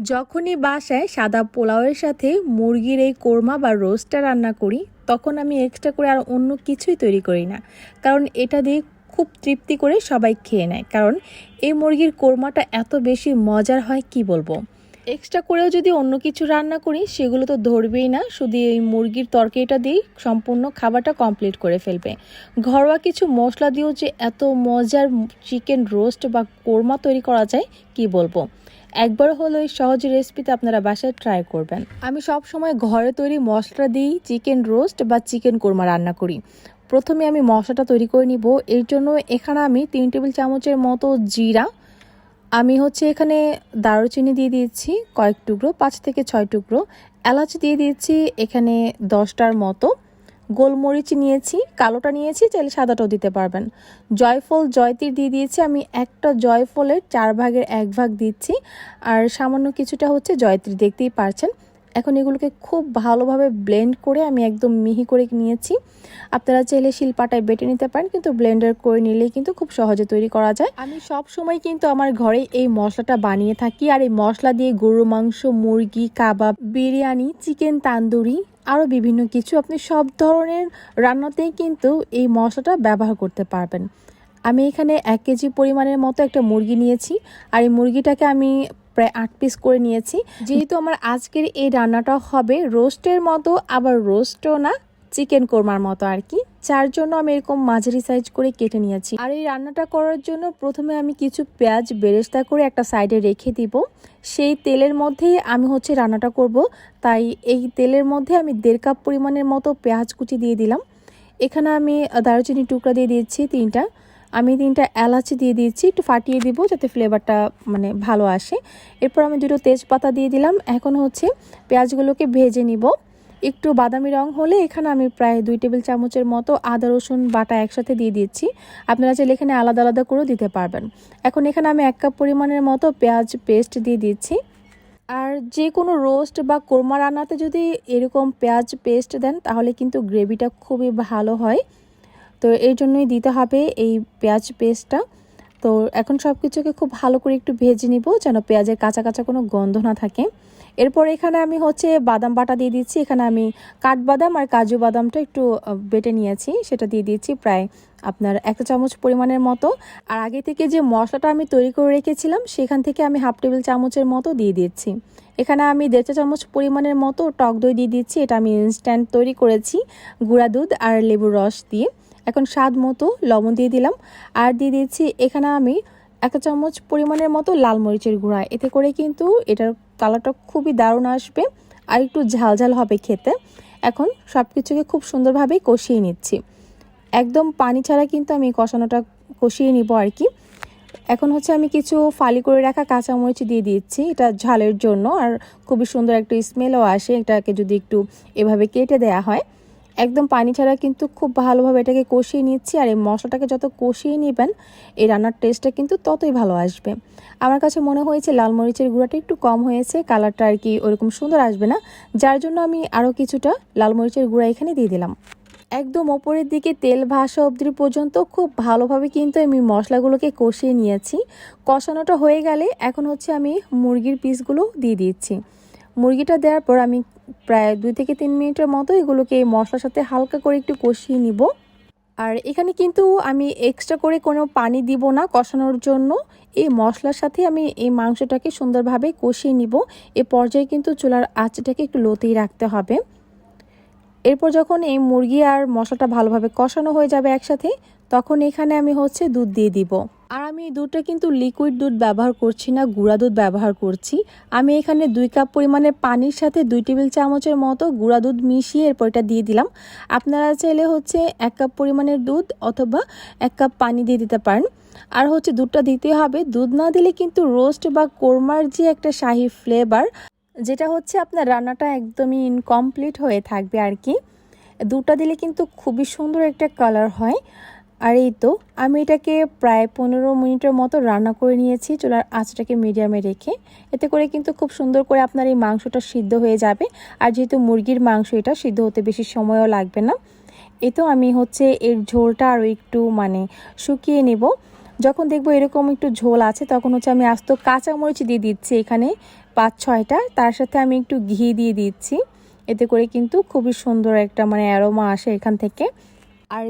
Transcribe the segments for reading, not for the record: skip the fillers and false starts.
যখনই বাসায় সাদা পোলাওয়ের সাথে মুরগির এই কোরমা বা রোস্টটা রান্না করি, তখন আমি এক্সট্রা করে আর অন্য কিছুই তৈরি করি না। কারণ এটা দিয়ে খুব তৃপ্তি করে সবাই খেয়ে নেয়। কারণ এই মুরগির কোরমাটা এত বেশি মজার হয় কি বলবো। এক্সট্রা করেও যদি অন্য কিছু রান্না করি সেগুলো তো ধরবেই না, শুধু এই মুরগির তরকারিটা দিয়েই সম্পূর্ণ খাবারটা কমপ্লিট করে ফেলবে। ঘরোয়া কিছু মশলা দিয়েও যে এত মজার চিকেন রোস্ট বা কোরমা তৈরি করা যায় কি বলবো। একবার হলো এই সহজ রেসিপিতে আপনারা বাসায় ট্রাই করবেন। আমি সব সময় ঘরে তৈরি মশলা দিয়েই চিকেন রোস্ট বা চিকেন কোরমা রান্না করি। প্রথমে আমি মশলাটা তৈরি করে নিব। এর জন্য এখানে আমি 3 টেবিল চামচের মতো জিরা, আমি এখানে দারুচিনি দিয়ে দিয়েছি কয়েক টুকরো, 5 থেকে 6 টুকরো এলাচ দিয়ে দিয়েছি এখানে 10টার মতো, গোলমরিচ নিয়েছি, কালোটা নিয়েছি, চাইলে সাদাটাও দিতে পারবেন। জয়ফল জয়তির দিয়ে দিয়েছি আমি, একটা জয়ফলের 4 ভাগের 1 ভাগ দিচ্ছি, আর সামান্য কিছুটা জয়ত্রী, দেখতেই পারছেন। এখন এগুলোকে খুব ভালোভাবে ব্লেন্ড করে আমি একদম মিহি করে নিয়েছি। আপনারা চাইলে শিলপাটায় বেটে নিতে পারেন, কিন্তু ব্লেন্ডার করে নিলেই কিন্তু খুব সহজে তৈরি করা যায়। আমি সব সময় কিন্তু আমার ঘরে এই মশলাটা বানিয়ে থাকি, আর এই মশলা দিয়ে গরুর মাংস, মুরগি, কাবাব, বিরিয়ানি, চিকেন তান্দুরি, আরও বিভিন্ন কিছু আপনি সব ধরনের রান্নাতেই কিন্তু এই মশলাটা ব্যবহার করতে পারবেন। আমি এখানে 1 কেজি পরিমাণের মতো একটা মুরগি নিয়েছি, আর এই মুরগিটাকে আমি প্রায় 8 পিস করে নিয়েছি। যেহেতু আমার আজকের এই রান্নাটা হবে রোস্টের মতো, আবার রোস্টও না, চিকেন কোরমার মতো আর কি, যার জন্য আমি এরকম মাঝারি সাইজ করে কেটে নিয়েছি। আর এই রান্নাটা করার জন্য প্রথমে আমি কিছু পেঁয়াজ বেরেস্তা করে একটা সাইডে রেখে দিব। সেই তেলের মধ্যেই আমি রান্নাটা করব, তাই এই তেলের মধ্যে আমি 1.5 কাপ পরিমাণের মতো পেঁয়াজ কুচি দিয়ে দিলাম। এখানে আমি দারুচিনি টুকরা দিয়ে দিয়েছি 3টা, আমি 3টা এলাচি দিয়ে দিয়েছি, একটু ফাটিয়ে দিব যাতে ফ্লেভারটা ভালো আসে। এরপর আমি 2টো তেজপাতা দিয়ে দিলাম। এখন পেঁয়াজগুলোকে ভেজে নিব। একটু বাদামি রং হলে এখানে আমি প্রায় 2 টেবিল চামচের মতো আদা রসুন বাটা একসাথে দিয়ে দিচ্ছি। আপনারা চাইলে এখানে আলাদা আলাদা করেও দিতে পারবেন। এখন এখানে আমি 1 কাপ পরিমাণের মতো পেঁয়াজ পেস্ট দিয়ে দিচ্ছি। আর যে কোনো রোস্ট বা কোরমা রান্নাতে যদি এরকম পেঁয়াজ পেস্ট দেন তাহলে কিন্তু গ্রেভিটা খুবই ভালো হয়। তো এই জন্যই দিতে হবে এই পেঁয়াজ পেস্টটা। তো এখন সব কিছুকে খুব ভালো করে একটু ভেজে নিব, যেন পেঁয়াজের কাঁচা কাঁচা কোনো গন্ধ না থাকে। এরপর এখানে আমি বাদাম বাটা দিয়ে দিচ্ছি। এখানে আমি কাঠবাদাম আর কাজু বাদামটা একটু বেটে নিয়েছি, সেটা দিয়ে দিচ্ছি প্রায় আপনার 1 চামচ পরিমাণের মতো। আর আগে থেকে যে মশলাটা আমি তৈরি করে রেখেছিলাম সেখান থেকে আমি 1/2 টেবিল চামচের মতো দিয়ে দিচ্ছি। এখানে আমি 1.5 চামচ পরিমাণের মতো টক দই দিয়ে দিচ্ছি। এটা আমি ইনস্ট্যান্ট তৈরি করেছি গুঁড়া দুধ আর লেবুর রস দিয়ে। এখন স্বাদ মতো লবণ দিয়ে দিলাম, আর দিয়ে দিচ্ছি এখানে আমি 1 চামচ পরিমাণের মতো লাল মরিচের গুঁড়া। এতে করে কিন্তু এটার কালারটা খুবই দারুণ আসবে, আর একটু ঝাল ঝাল হবে খেতে। এখন সব কিছুকে খুব সুন্দরভাবে কষিয়ে নিচ্ছি, একদম পানি ছাড়া কিন্তু আমি কষানোটা কষিয়ে নিব আর কি। এখন আমি কিছু ফালি করে রাখা কাঁচামরিচ দিয়ে দিচ্ছি, এটা ঝালের জন্য, আর খুবই সুন্দর একটা স্মেলও আসে এটাকে যদি একটু এভাবে কেটে দেয়া হয়। একদম পানি ছাড়া কিন্তু খুব ভালোভাবে এটাকে কষিয়ে নিচ্ছি। আর এই মশলাটাকে যত কষিয়ে নেবেন এই রান্নার টেস্টটা কিন্তু ততই ভালো আসবে। আমার কাছে মনে হয়েছে লাল মরিচের গুঁড়াটা একটু কম হয়েছে, কালারটা আর কি ওরকম সুন্দর আসবে না, যার জন্য আমি আরও কিছুটা লাল মরিচের গুঁড়া এখানে দিয়ে দিলাম। একদম ওপরের দিকে তেল ভাসা অবধি পর্যন্ত খুব ভালোভাবে কিন্তু আমি মশলাগুলোকে কষিয়ে নিয়েছি। কষানোটা হয়ে গেলে এখন আমি মুরগির পিসগুলো দিয়ে দিচ্ছি। মুরগিটা দেওয়ার পর আমি প্রায় 2 থেকে 3 মিনিটের মতো এগুলোকে এই মশলার সাথে হালকা করে একটু কষিয়ে নিব। আর এখানে কিন্তু আমি এক্সট্রা করে কোনো পানি দিব না কষানোর জন্য। এই মশলার সাথে আমি এই মাংসটাকে সুন্দরভাবে কষিয়ে নিব। এ পর্যায়ে কিন্তু চুলার আঁচটাকে একটু লোতেই রাখতে হবে। এরপর যখন এই মুরগি আর মশলাটা ভালোভাবে কষানো হয়ে যাবে একসাথে, তখন এখানে আমি দুধ দিয়ে দিব। আর আমি দুধটা কিন্তু লিকুইড দুধ ব্যবহার করছি না, গুঁড়া দুধ ব্যবহার করছি। আমি এখানে 2 কাপ পরিমাণের পানির সাথে 2 টেবিল চামচের মতো গুঁড়া দুধ মিশিয়ে এরপর এটা দিয়ে দিলাম। আপনারা চাইলে 1 কাপ পরিমাণের দুধ অথবা 1 কাপ পানি দিয়ে দিতে পারেন। আর দুধটা দিতে হবে, দুধ না দিলে কিন্তু রোস্ট বা কোরমার যে একটা শাহি ফ্লেভার, যেটা আপনার রান্নাটা একদমই ইনকমপ্লিট হয়ে থাকবে আর কি। দুধটা দিলে কিন্তু খুবই সুন্দর একটা কালার হয়। আর এই তো আমি এটাকে প্রায় 15 মিনিটের মতো রান্না করে নিয়েছি চুলার আঁচটাকে মিডিয়ামে রেখে। এতে করে কিন্তু খুব সুন্দর করে আপনার এই মাংসটা সিদ্ধ হয়ে যাবে। আর যেহেতু মুরগির মাংস, এটা সিদ্ধ হতে বেশি সময়ও লাগবে না। এই তো আমি এর ঝোলটা আরও একটু শুকিয়ে নেব। যখন দেখবো এরকম একটু ঝোল আছে তখন আমি আস্ত কাঁচামরিচ দিয়ে দিচ্ছি এখানে 5-6টা। তার সাথে আমি একটু ঘি দিয়ে দিচ্ছি, এতে করে কিন্তু খুবই সুন্দর একটা মানে অ্যারোমা আসে এখান থেকে। আর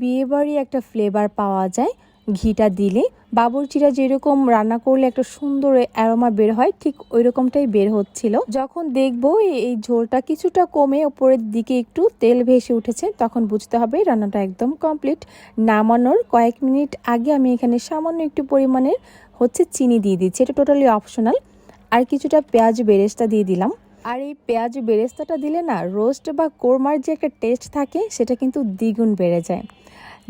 বিয়ে বাড়ি একটা ফ্লেভার পাওয়া যায় ঘিটা দিলে। বাবুর্চিরা যেরকম রান্না করলে একটা সুন্দর অ্যারোমা বের হয়, ঠিক ওই রকমটাই বের হচ্ছিল। যখন দেখবো এই ঝোলটা কিছুটা কমে উপরের দিকে একটু তেল ভেসে উঠেছে, তখন বুঝতে হবে রান্নাটা একদম কমপ্লিট। নামানোর কয়েক মিনিট আগে আমি এখানে সামান্য একটু পরিমাণের চিনি দিয়ে দিচ্ছি, এটা টোটালি অপশনাল। আর কিছুটা পেঁয়াজ বেরেস্তা দিয়ে দিলাম। আর এই পেঁয়াজ বেরেস্তাটা দিলে না, রোস্ট বা কোরমার যে একটা টেস্ট থাকে সেটা কিন্তু দ্বিগুণ বেড়ে যায়।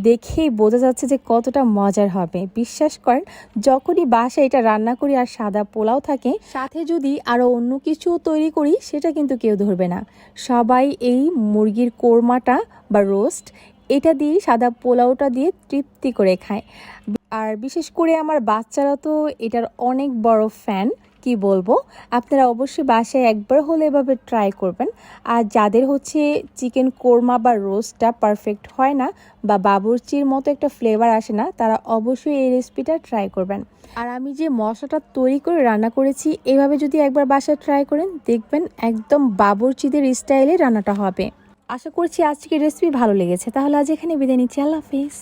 দেখেই বোঝা যাচ্ছে যে কতটা মজার হবে। বিশ্বাস করেন, যখনই বাসায় এটা রান্না করি আর সাদা পোলাও থাকে, সাথে যদি আরও অন্য কিছু তৈরি করি, সেটা কিন্তু কেউ ধরবে না। সবাই এই মুরগির কোরমাটা বা রোস্ট এটা দিয়ে সাদা পোলাওটা দিয়ে তৃপ্তি করে খায়। আর বিশেষ করে আমার বাচ্চারা তো এটার অনেক বড় ফ্যান। কি বলবো, আপনারা অবশ্যই বাসায় একবার হলে এভাবে ট্রাই করবেন। আর যাদের চিকেন কোরমা বা রোস্টটা পারফেক্ট হয় না বা বাবুর্চির মতো একটা ফ্লেভার আসে না, তারা অবশ্যই এই রেসিপিটা ট্রাই করবেন। আর আমি যে মশলাটা তৈরি করে রান্না করেছি, এভাবে যদি একবার বাসায় ট্রাই করেন, দেখবেন একদম বাবুর্চিদের স্টাইলে রান্নাটা হবে। আশা করছি আজকের রেসিপি ভালো লেগেছে। তাহলে আজ এখানে বিদায় নিচ্ছি। আল্লাহ হাফিজ।